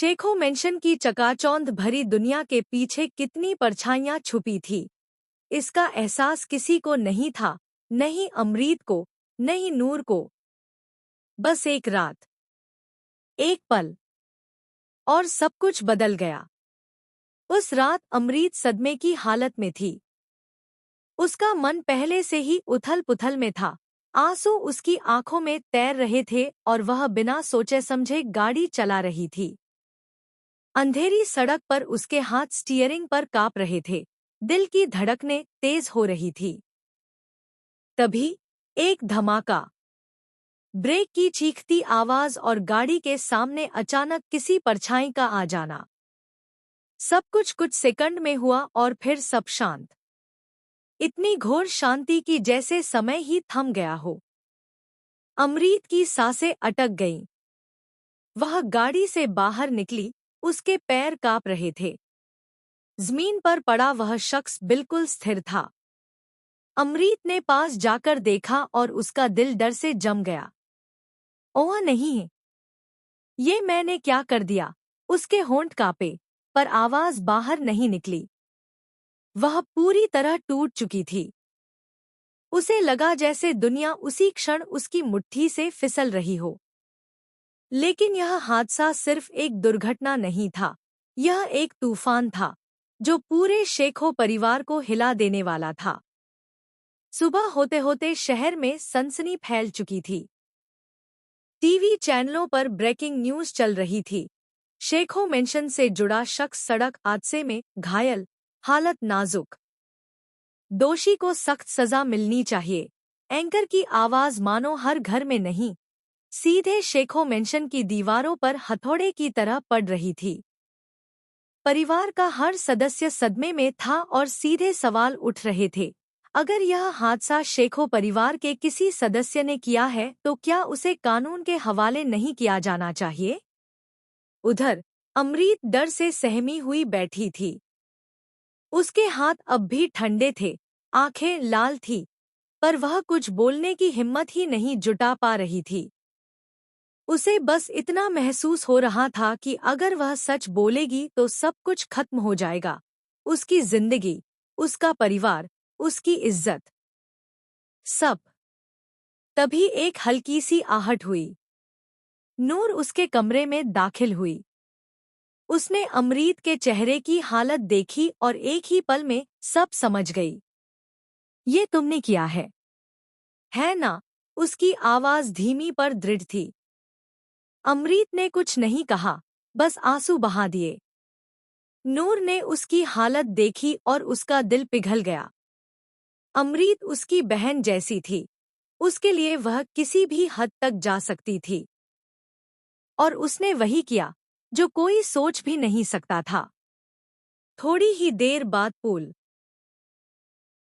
शेखो mention की चकाचौंध भरी दुनिया के पीछे कितनी परछाइयां छुपी थी, इसका एहसास किसी को नहीं था, नहीं अमरीत को, नहीं नूर को। बस एक रात, एक पल, और सब कुछ बदल गया। उस रात अमरीत सदमे की हालत में थी। उसका मन पहले से ही उथल-पुथल में था। आंसू उसकी आंखों में तैर रहे थे और वह बिना सोचे समझे गाड़ी चला रही थी। अंधेरी सड़क पर उसके हाथ स्टीयरिंग पर कांप रहे थे। दिल की धड़कनें तेज हो रही थी। तभी एक धमाका, ब्रेक की चीखती आवाज और गाड़ी के सामने अचानक किसी परछाई का आ जाना। सब कुछ सेकंड में हुआ और फिर सब शांत। इतनी घोर शांति की जैसे समय ही थम गया हो। अमरीत की सांसें अटक गईं। वह गाड़ी से बाहर निकली, उसके पैर कांप रहे थे। जमीन पर पड़ा वह शख्स बिल्कुल स्थिर था। अमरीत ने पास जाकर देखा और उसका दिल डर से जम गया। ओह नहीं, ये मैंने क्या कर दिया? उसके होंठ कांपे, पर आवाज बाहर नहीं निकली। वह पूरी तरह टूट चुकी थी। उसे लगा जैसे दुनिया उसी क्षण उसकी मुट्ठी से फिसल रही हो। लेकिन यह हादसा सिर्फ एक दुर्घटना नहीं था, यह एक तूफान था, जो पूरे शेखो परिवार को हिला देने वाला था। सुबह होते होते शहर में सनसनी फैल चुकी थी। टीवी चैनलों पर ब्रेकिंग न्यूज चल रही थी। शेखो मेंशन से जुड़ा शख्स सड़क हादसे में घायल, हालत नाजुक। दोषी को सख्त सजा मिलनी चाहिए। एंकर की आवाज मानो हर घर में नहीं, सीधे शेखो मेंशन की दीवारों पर हथौड़े की तरह पड़ रही थी। परिवार का हर सदस्य सदमे में था और सीधे सवाल उठ रहे थे। अगर यह हादसा शेखो परिवार के किसी सदस्य ने किया है तो क्या उसे कानून के हवाले नहीं किया जाना चाहिए? उधर अमरीत डर से सहमी हुई बैठी थी। उसके हाथ अब भी ठंडे थे, आंखें लाल थी, पर वह कुछ बोलने की हिम्मत ही नहीं जुटा पा रही थी। उसे बस इतना महसूस हो रहा था कि अगर वह सच बोलेगी तो सब कुछ खत्म हो जाएगा। उसकी जिंदगी, उसका परिवार, उसकी इज्जत, सब। तभी एक हल्की सी आहट हुई। नूर उसके कमरे में दाखिल हुई। उसने अमरीत के चेहरे की हालत देखी और एक ही पल में सब समझ गई। ये तुमने किया है ना? उसकी आवाज धीमी पर दृढ़ थी। अमरीत ने कुछ नहीं कहा, बस आंसू बहा दिए। नूर ने उसकी हालत देखी और उसका दिल पिघल गया। अमरीत उसकी बहन जैसी थी। उसके लिए वह किसी भी हद तक जा सकती थी। और उसने वही किया जो कोई सोच भी नहीं सकता था। थोड़ी ही देर बाद पुल